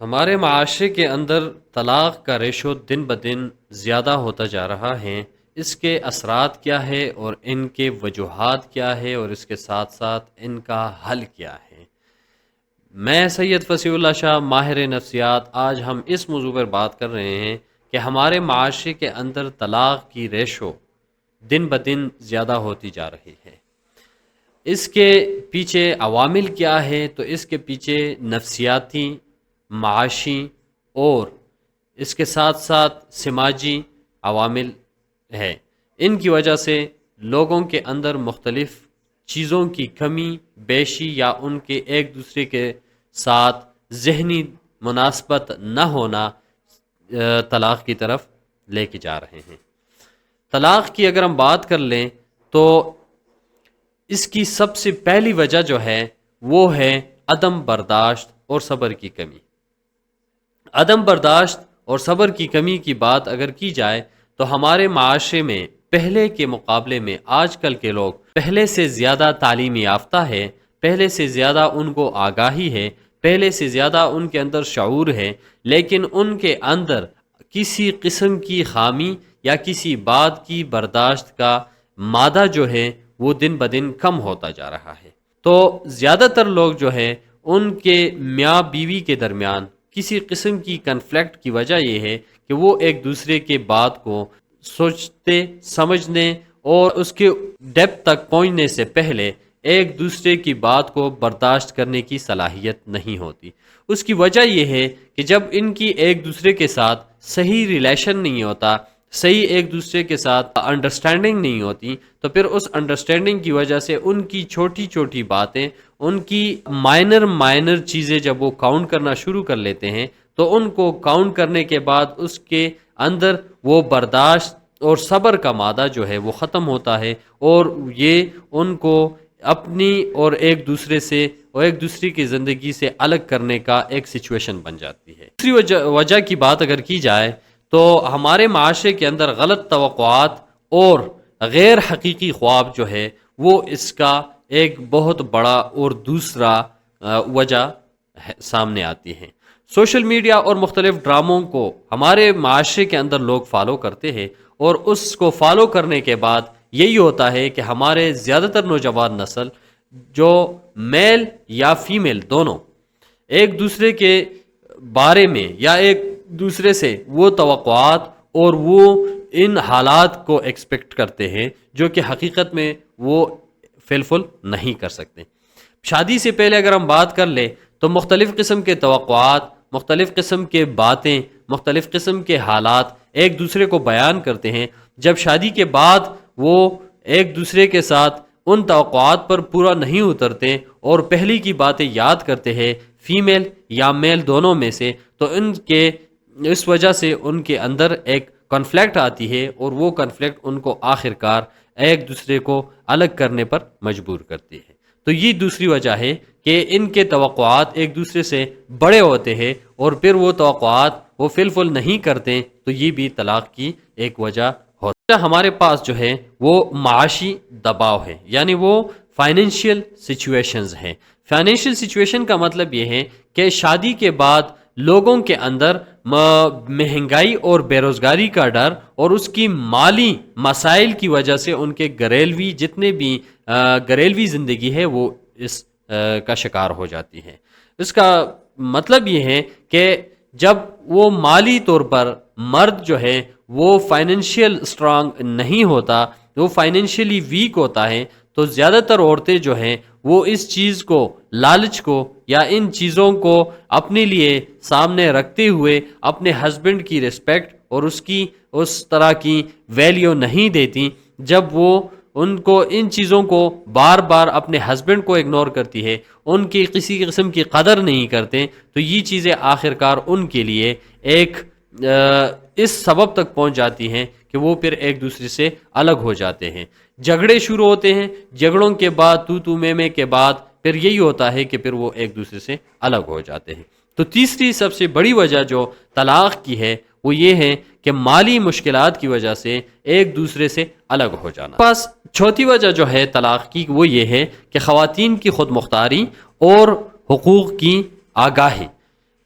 ہمارے معاشرے کے اندر طلاق کا ریشو دن بدن زیادہ ہوتا جا رہا ہے۔ اس کے اثرات کیا ہے اور ان کے وجوہات کیا ہے اور اس کے ساتھ ساتھ ان کا حل کیا ہے؟ میں سید فصیح اللہ شاہ، ماہر نفسیات، آج ہم اس موضوع پر بات کر رہے ہیں کہ ہمارے معاشرے کے اندر طلاق کی ریشو دن بدن زیادہ ہوتی جا رہی ہے۔ اس کے پیچھے عوامل کیا ہے؟ تو اس کے پیچھے نفسیاتی، معاشی اور اس کے ساتھ ساتھ سماجی عوامل ہے۔ ان کی وجہ سے لوگوں کے اندر مختلف چیزوں کی کمی بیشی یا ان کے ایک دوسرے کے ساتھ ذہنی مناسبت نہ ہونا طلاق کی طرف لے کے جا رہے ہیں۔ طلاق کی اگر ہم بات کر لیں تو اس کی سب سے پہلی وجہ جو ہے وہ ہے عدم برداشت اور صبر کی کمی۔ عدم برداشت اور صبر کی کمی کی بات اگر کی جائے تو ہمارے معاشرے میں پہلے کے مقابلے میں آج کل کے لوگ پہلے سے زیادہ تعلیم یافتہ ہے، پہلے سے زیادہ ان کو آگاہی ہے، پہلے سے زیادہ ان کے اندر شعور ہے، لیکن ان کے اندر کسی قسم کی خامی یا کسی بات کی برداشت کا مادہ جو ہے وہ دن بدن کم ہوتا جا رہا ہے۔ تو زیادہ تر لوگ جو ہے ان کے میاں بیوی کے درمیان کسی قسم کی کنفلکٹ کی وجہ یہ ہے کہ وہ ایک دوسرے کے بات کو سوچتے سمجھنے اور اس کے ڈیپتھ تک پہنچنے سے پہلے ایک دوسرے کی بات کو برداشت کرنے کی صلاحیت نہیں ہوتی۔ اس کی وجہ یہ ہے کہ جب ان کی ایک دوسرے کے ساتھ صحیح ریلیشن نہیں ہوتا، صحیح ایک دوسرے کے ساتھ انڈرسٹینڈنگ نہیں ہوتی، تو پھر اس انڈرسٹینڈنگ کی وجہ سے ان کی چھوٹی چھوٹی باتیں، ان کی مائنر چیزیں جب وہ کاؤنٹ کرنا شروع کر لیتے ہیں تو ان کو کاؤنٹ کرنے کے بعد اس کے اندر وہ برداشت اور صبر کا مادہ جو ہے وہ ختم ہوتا ہے، اور یہ ان کو اپنی اور ایک دوسرے سے اور ایک دوسرے کی زندگی سے الگ کرنے کا ایک سچویشن بن جاتی ہے۔ دوسری وجہ کی بات اگر کی جائے تو ہمارے معاشرے کے اندر غلط توقعات اور غیر حقیقی خواب جو ہے وہ اس کا ایک بہت بڑا اور دوسرا وجہ سامنے آتی ہے۔ سوشل میڈیا اور مختلف ڈراموں کو ہمارے معاشرے کے اندر لوگ فالو کرتے ہیں، اور اس کو فالو کرنے کے بعد یہی ہوتا ہے کہ ہمارے زیادہ تر نوجوان نسل جو میل یا فیمیل دونوں ایک دوسرے کے بارے میں یا ایک دوسرے سے وہ توقعات اور وہ ان حالات کو ایکسپیکٹ کرتے ہیں جو کہ حقیقت میں وہ فلفل نہیں کر سکتے۔ شادی سے پہلے اگر ہم بات کر لیں تو مختلف قسم کے توقعات، مختلف قسم کے باتیں، مختلف قسم کے حالات ایک دوسرے کو بیان کرتے ہیں۔ جب شادی کے بعد وہ ایک دوسرے کے ساتھ ان توقعات پر پورا نہیں اترتے اور پہلی کی باتیں یاد کرتے ہیں، فیمیل یا میل دونوں میں سے، تو اس وجہ سے ان کے اندر ایک کنفلکٹ آتی ہے، اور وہ کنفلکٹ ان کو آخر کار ایک دوسرے کو الگ کرنے پر مجبور کرتی ہے۔ تو یہ دوسری وجہ ہے کہ ان کے توقعات ایک دوسرے سے بڑے ہوتے ہیں، اور پھر وہ توقعات وہ فلفل نہیں کرتے، تو یہ بھی طلاق کی ایک وجہ ہوتی ہے۔ ہمارے پاس جو ہے وہ معاشی دباؤ ہے، یعنی وہ فائنینشیل سچویشنز ہیں۔ فائنینشیل سچویشن کا مطلب یہ ہے کہ شادی کے بعد لوگوں کے اندر مہنگائی اور بے روزگاری کا ڈر اور اس کی مالی مسائل کی وجہ سے ان کے جتنے بھی گھریلوی زندگی ہے وہ اس کا شکار ہو جاتی ہے۔ اس کا مطلب یہ ہے کہ جب وہ مالی طور پر مرد جو ہے وہ فائنینشیل اسٹرانگ نہیں ہوتا، وہ فائنینشیلی ویک ہوتا ہے، تو زیادہ تر عورتیں جو ہیں وہ اس چیز کو، لالچ کو یا ان چیزوں کو اپنے لیے سامنے رکھتے ہوئے اپنے ہسبینڈ کی رسپیکٹ اور اس طرح کی ویلیو نہیں دیتی۔ جب وہ ان کو ان چیزوں کو بار بار اپنے ہسبینڈ کو اگنور کرتی ہے، ان کی کسی قسم کی قدر نہیں کرتے، تو یہ چیزیں آخر کار ان کے لیے ایک اس سبب تک پہنچ جاتی ہیں کہ وہ پھر ایک دوسرے سے الگ ہو جاتے ہیں۔ جھگڑے شروع ہوتے ہیں، جھگڑوں کے بعد تو میں کے بعد پھر یہی ہوتا ہے کہ پھر وہ ایک دوسرے سے الگ ہو جاتے ہیں۔ تو تیسری سب سے بڑی وجہ جو طلاق کی ہے وہ یہ ہے کہ مالی مشکلات کی وجہ سے ایک دوسرے سے الگ ہو جانا۔ پس چوتھی وجہ جو ہے طلاق کی وہ یہ ہے کہ خواتین کی خود مختاری اور حقوق کی آگاہی۔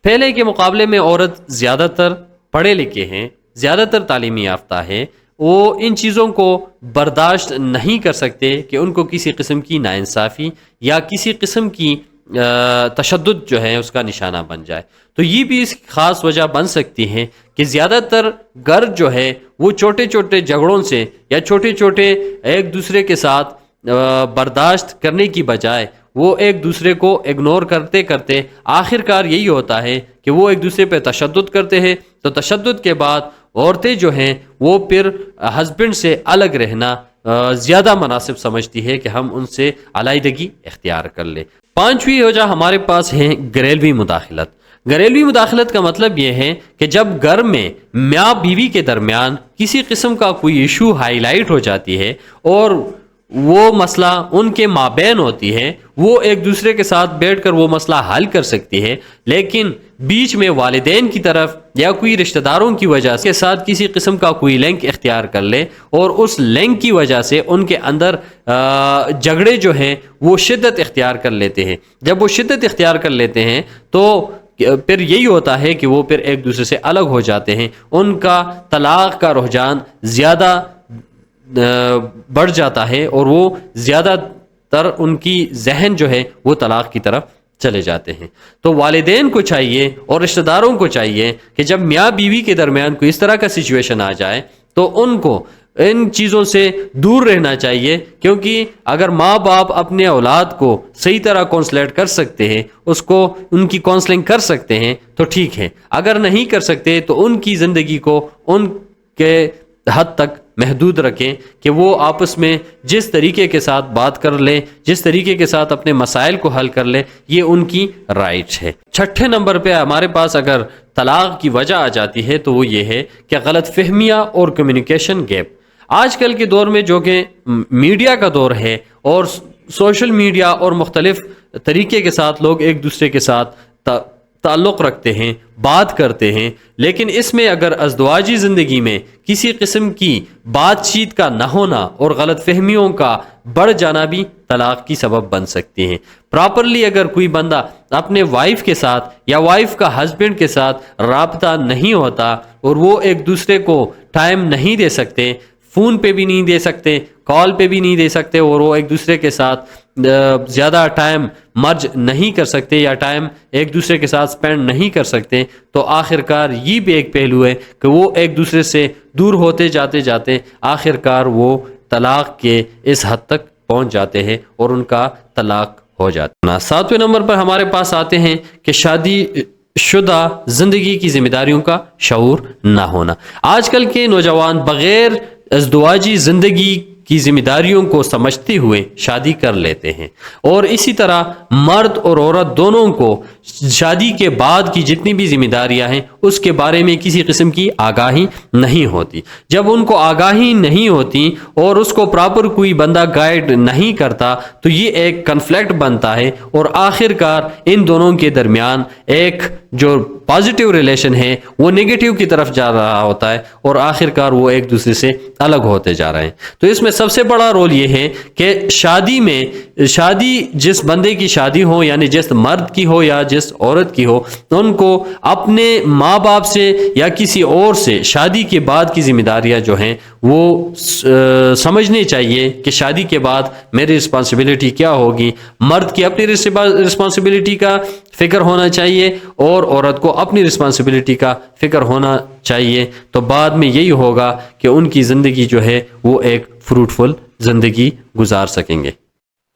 پہلے کے مقابلے میں عورت زیادہ تر پڑھے لکھے ہیں، زیادہ تر تعلیمی یافتہ ہے، وہ ان چیزوں کو برداشت نہیں کر سکتے کہ ان کو کسی قسم کی ناانصافی یا کسی قسم کی تشدد جو ہے اس کا نشانہ بن جائے. تو یہ بھی اس کی خاص وجہ بن سکتی ہے کہ زیادہ تر گھر جو ہے وہ چھوٹے چھوٹے جھگڑوں سے یا چھوٹے چھوٹے ایک دوسرے کے ساتھ برداشت کرنے کی بجائے وہ ایک دوسرے کو اگنور کرتے کرتے آخر کار یہی ہوتا ہے کہ وہ ایک دوسرے پہ تشدد کرتے ہیں. تو تشدد کے بعد عورتیں جو ہیں وہ پھر ہسبینڈ سے الگ رہنا زیادہ مناسب سمجھتی ہے کہ ہم ان سے علیحدگی اختیار کر لیں. پانچویں وجہ ہمارے پاس ہے گھریلوی مداخلت. گھریلوی مداخلت کا مطلب یہ ہے کہ جب گھر میں میاں بیوی کے درمیان کسی قسم کا کوئی ایشو ہائی لائٹ ہو جاتی ہے اور وہ مسئلہ ان کے مابین ہوتی ہے، وہ ایک دوسرے کے ساتھ بیٹھ کر وہ مسئلہ حل کر سکتی ہے، لیکن بیچ میں والدین کی طرف یا کوئی رشتہ داروں کی وجہ سے ساتھ کسی قسم کا کوئی لنک اختیار کر لے اور اس لنک کی وجہ سے ان کے اندر جھگڑے جو ہیں وہ شدت اختیار کر لیتے ہیں. جب وہ شدت اختیار کر لیتے ہیں تو پھر یہی ہوتا ہے کہ وہ پھر ایک دوسرے سے الگ ہو جاتے ہیں، ان کا طلاق کا رجحان زیادہ بڑھ جاتا ہے اور وہ زیادہ تر ان کی ذہن جو ہے وہ طلاق کی طرف چلے جاتے ہیں. تو والدین کو چاہیے اور رشتہ داروں کو چاہیے کہ جب میاں بیوی کے درمیان کوئی اس طرح کا سچویشن آ جائے تو ان کو ان چیزوں سے دور رہنا چاہیے، کیونکہ اگر ماں باپ اپنے اولاد کو صحیح طرح کونسلیٹ کر سکتے ہیں، اس کو ان کی کونسلنگ کر سکتے ہیں تو ٹھیک ہے، اگر نہیں کر سکتے تو ان کی زندگی کو ان کے حد تک محدود رکھیں کہ وہ آپس میں جس طریقے کے ساتھ بات کر لیں، جس طریقے کے ساتھ اپنے مسائل کو حل کر لیں، یہ ان کی رائٹ ہے. چھٹے نمبر پہ ہمارے پاس اگر طلاق کی وجہ آ جاتی ہے تو وہ یہ ہے کہ غلط فہمیاں اور کمیونیکیشن گیپ. آج کل کے دور میں جو کہ میڈیا کا دور ہے اور سوشل میڈیا اور مختلف طریقے کے ساتھ لوگ ایک دوسرے کے ساتھ تعلق رکھتے ہیں، بات کرتے ہیں، لیکن اس میں اگر ازدواجی زندگی میں کسی قسم کی بات چیت کا نہ ہونا اور غلط فہمیوں کا بڑھ جانا بھی طلاق کی سبب بن سکتی ہیں. پراپرلی اگر کوئی بندہ اپنے وائف کے ساتھ یا وائف کا ہسبینڈ کے ساتھ رابطہ نہیں ہوتا اور وہ ایک دوسرے کو ٹائم نہیں دے سکتے، فون پہ بھی نہیں دے سکتے، کال پہ بھی نہیں دے سکتے، اور وہ ایک دوسرے کے ساتھ زیادہ ٹائم مرج نہیں کر سکتے یا ٹائم ایک دوسرے کے ساتھ سپینڈ نہیں کر سکتے، تو آخر کار یہ بھی ایک پہلو ہے کہ وہ ایک دوسرے سے دور ہوتے جاتے جاتے آخر کار وہ طلاق کے اس حد تک پہنچ جاتے ہیں اور ان کا طلاق ہو جاتا ہے. ساتویں نمبر پر ہمارے پاس آتے ہیں کہ شادی شدہ زندگی کی ذمہ داریوں کا شعور نہ ہونا. آج کل کے نوجوان بغیر ازدواجی زندگی کی ذمہ داریوں کو سمجھتے ہوئے شادی کر لیتے ہیں، اور اسی طرح مرد اور عورت دونوں کو شادی کے بعد کی جتنی بھی ذمہ داریاں ہیں اس کے بارے میں کسی قسم کی آگاہی نہیں ہوتی. جب ان کو آگاہی نہیں ہوتی اور اس کو پراپر کوئی بندہ گائیڈ نہیں کرتا تو یہ ایک کنفلکٹ بنتا ہے اور آخر کار ان دونوں کے درمیان ایک جو پازیٹیو ریلیشن ہے وہ نیگیٹیو کی طرف جا رہا ہوتا ہے اور آخر کار وہ ایک دوسرے سے الگ ہوتے جا رہے ہیں. تو اس میں سب سے بڑا رول یہ ہے کہ شادی جس بندے کی شادی ہو، یعنی جس مرد کی ہو یا جس عورت کی ہو، ان کو اپنے ماں باپ سے یا کسی اور سے شادی کے بعد کی ذمہ داریاں جو ہیں وہ سمجھنی چاہیے کہ شادی کے بعد میری رسپانسبلٹی کیا ہوگی. مرد کی اپنی رسپانسبلٹی کا فکر ہونا چاہیے اور عورت کو اپنی رسپانسبلٹی کا فکر ہونا چاہیے، تو بعد میں یہی ہوگا کہ ان کی زندگی جو ہے وہ ایک فروٹفل زندگی گزار سکیں گے.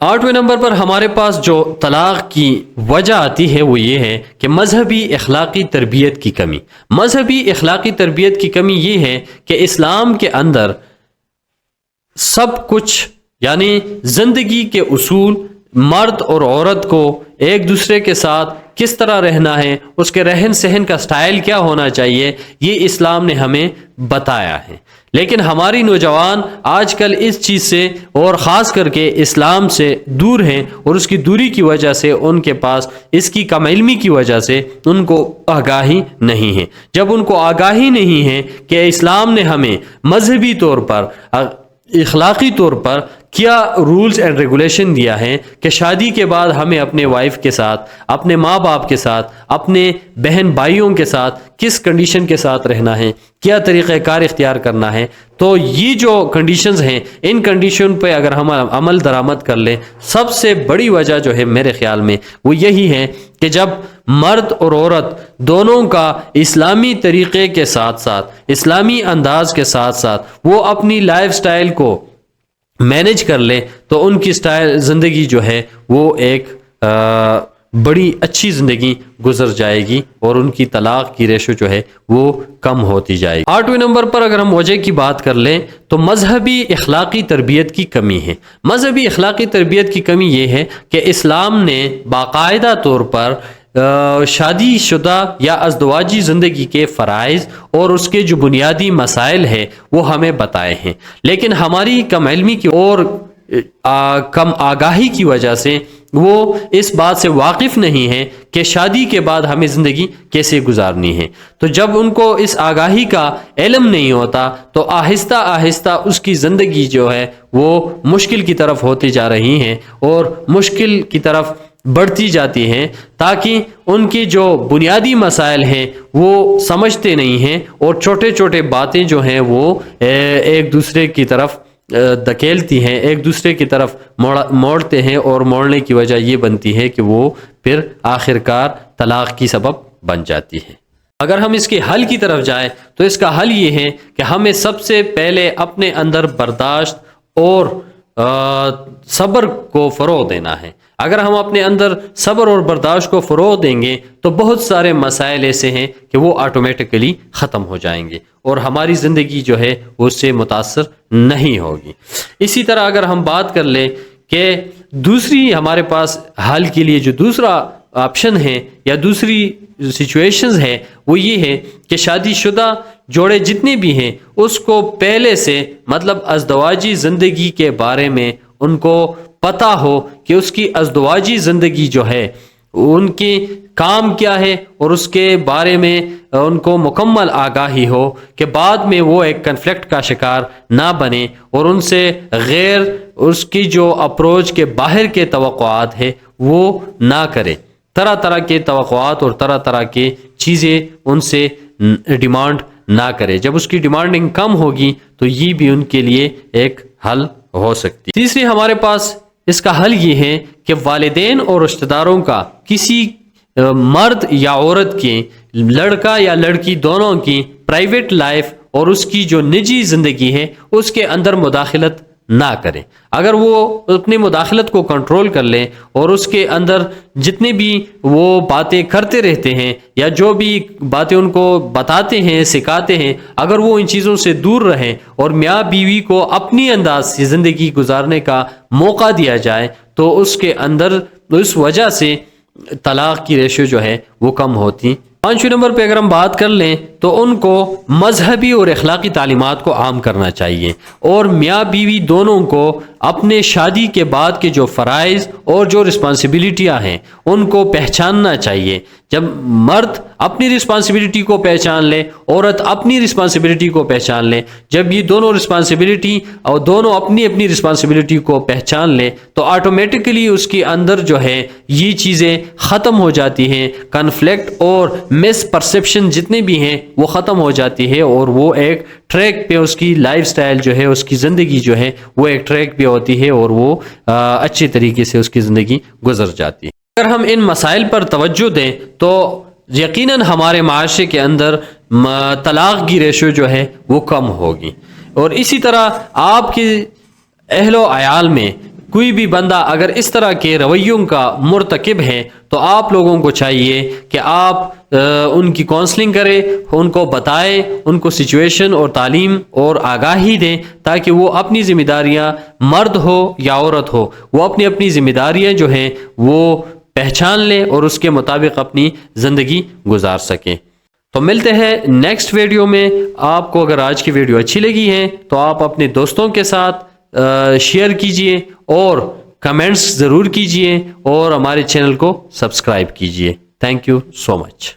آٹھویں نمبر پر ہمارے پاس جو طلاق کی وجہ آتی ہے وہ یہ ہے کہ مذہبی اخلاقی تربیت کی کمی. مذہبی اخلاقی تربیت کی کمی یہ ہے کہ اسلام کے اندر سب کچھ، یعنی زندگی کے اصول، مرد اور عورت کو ایک دوسرے کے ساتھ کس طرح رہنا ہے، اس کے رہن سہن کا سٹائل کیا ہونا چاہیے، یہ اسلام نے ہمیں بتایا ہے. لیکن ہماری نوجوان آج کل اس چیز سے اور خاص کر کے اسلام سے دور ہیں، اور اس کی دوری کی وجہ سے ان کے پاس اس کی کم علمی کی وجہ سے ان کو آگاہی نہیں ہے. جب ان کو آگاہی نہیں ہے کہ اسلام نے ہمیں مذہبی طور پر اخلاقی طور پر کیا رولز اینڈ ریگولیشن دیا ہے کہ شادی کے بعد ہمیں اپنے وائف کے ساتھ، اپنے ماں باپ کے ساتھ، اپنے بہن بھائیوں کے ساتھ کس کنڈیشن کے ساتھ رہنا ہے، کیا طریقہ کار اختیار کرنا ہے. تو یہ جو کنڈیشنز ہیں، ان کنڈیشن پہ اگر ہم عمل درآمد کر لیں، سب سے بڑی وجہ جو ہے میرے خیال میں وہ یہی ہے کہ جب مرد اور عورت دونوں کا اسلامی طریقے کے ساتھ ساتھ، اسلامی انداز کے ساتھ ساتھ وہ اپنی لائف سٹائل کو مینج کر لیں تو ان کی زندگی جو ہے وہ ایک بڑی اچھی زندگی گزر جائے گی اور ان کی طلاق کی ریشو جو ہے وہ کم ہوتی جائے گی. 8ویں نمبر پر اگر ہم وجہ کی بات کر لیں تو مذہبی اخلاقی تربیت کی کمی ہے. مذہبی اخلاقی تربیت کی کمی یہ ہے کہ اسلام نے باقاعدہ طور پر شادی شدہ یا ازدواجی زندگی کے فرائض اور اس کے جو بنیادی مسائل ہیں وہ ہمیں بتائے ہیں، لیکن ہماری کم علمی کی اور کم آگاہی کی وجہ سے وہ اس بات سے واقف نہیں ہے کہ شادی کے بعد ہمیں زندگی کیسے گزارنی ہے. تو جب ان کو اس آگاہی کا علم نہیں ہوتا تو آہستہ آہستہ اس کی زندگی جو ہے وہ مشکل کی طرف ہوتی جا رہی ہیں اور مشکل کی طرف بڑھتی جاتی ہیں، تاکہ ان کی جو بنیادی مسائل ہیں وہ سمجھتے نہیں ہیں اور چھوٹے چھوٹے باتیں جو ہیں وہ ایک دوسرے کی طرف دھکیلتی ہیں، ایک دوسرے کی طرف موڑتے ہیں اور موڑنے کی وجہ یہ بنتی ہے کہ وہ پھر آخرکار طلاق کی سبب بن جاتی ہے. اگر ہم اس کے حل کی طرف جائیں تو اس کا حل یہ ہے کہ ہمیں سب سے پہلے اپنے اندر برداشت اور صبر کو فروغ دینا ہے. اگر ہم اپنے اندر صبر اور برداشت کو فروغ دیں گے تو بہت سارے مسائل ایسے ہیں کہ وہ آٹومیٹکلی ختم ہو جائیں گے اور ہماری زندگی جو ہے اس سے متاثر نہیں ہوگی. اسی طرح اگر ہم بات کر لیں کہ دوسری ہمارے پاس حل کے لیے جو دوسرا آپشن ہے یا دوسری سچویشنز ہے وہ یہ ہے کہ شادی شدہ جوڑے جتنے بھی ہیں اس کو پہلے سے مطلب ازدواجی زندگی کے بارے میں ان کو پتہ ہو کہ اس کی ازدواجی زندگی جو ہے ان کی کام کیا ہے اور اس کے بارے میں ان کو مکمل آگاہی ہو کہ بعد میں وہ ایک کنفلکٹ کا شکار نہ بنے اور ان سے غیر اس کی جو اپروچ کے باہر کے توقعات ہے وہ نہ کرے. طرح طرح کے توقعات اور طرح طرح کے چیزیں ان سے ڈیمانڈ نہ کرے. جب اس کی ڈیمانڈنگ کم ہوگی تو یہ بھی ان کے لیے ایک حل ہو سکتی. تیسری ہمارے پاس اس کا حل یہ ہے کہ والدین اور رشتہ داروں کا کسی مرد یا عورت کے، لڑکا یا لڑکی دونوں کی پرائیویٹ لائف اور اس کی جو نجی زندگی ہے اس کے اندر مداخلت نہ کریں. اگر وہ اپنی مداخلت کو کنٹرول کر لیں اور اس کے اندر جتنے بھی وہ باتیں کرتے رہتے ہیں یا جو بھی باتیں ان کو بتاتے ہیں سکھاتے ہیں، اگر وہ ان چیزوں سے دور رہیں اور میاں بیوی کو اپنی انداز سے زندگی گزارنے کا موقع دیا جائے تو اس کے اندر اس وجہ سے طلاق کی ریشو جو ہے وہ کم ہوتی. 5ویں نمبر پہ اگر ہم بات کر لیں تو ان کو مذہبی اور اخلاقی تعلیمات کو عام کرنا چاہیے اور میاں بیوی دونوں کو اپنے شادی کے بعد کے جو فرائض اور جو رسپانسبلٹیاں ہیں ان کو پہچاننا چاہیے. جب مرد اپنی رسپانسبلٹی کو پہچان لے، عورت اپنی رسپانسبلٹی کو پہچان لے، جب یہ دونوں رسپانسبلٹی اور دونوں اپنی اپنی رسپانسبلٹی کو پہچان لے تو آٹومیٹکلی اس کے اندر جو ہے یہ چیزیں ختم ہو جاتی ہیں. کنفلکٹ اور مس پرسیپشن جتنے بھی ہیں وہ ختم ہو جاتی ہے اور وہ ایک ٹریک پہ اس کی لائف سٹائل جو ہے، اس کی زندگی جو ہے وہ ایک ٹریک پہ ہوتی ہے اور وہ اچھے طریقے سے اس کی زندگی گزر جاتی ہے. اگر ہم ان مسائل پر توجہ دیں تو یقیناً ہمارے معاشرے کے اندر طلاق کی ریشو جو ہے وہ کم ہوگی. اور اسی طرح آپ کے اہل و عیال میں کوئی بھی بندہ اگر اس طرح کے رویوں کا مرتکب ہے تو آپ لوگوں کو چاہیے کہ آپ ان کی کونسلنگ کریں، ان کو بتائیں، ان کو سچویشن اور تعلیم اور آگاہی دیں تاکہ وہ اپنی ذمہ داریاں، مرد ہو یا عورت ہو، وہ اپنی اپنی ذمہ داریاں جو ہیں وہ پہچان لیں اور اس کے مطابق اپنی زندگی گزار سکیں. تو ملتے ہیں نیکسٹ ویڈیو میں. آپ کو اگر آج کی ویڈیو اچھی لگی ہے تو آپ اپنے دوستوں کے ساتھ شیئر کیجئے اور کمنٹس ضرور کیجئے اور ہمارے چینل کو سبسکرائب کیجئے. Thank you so much.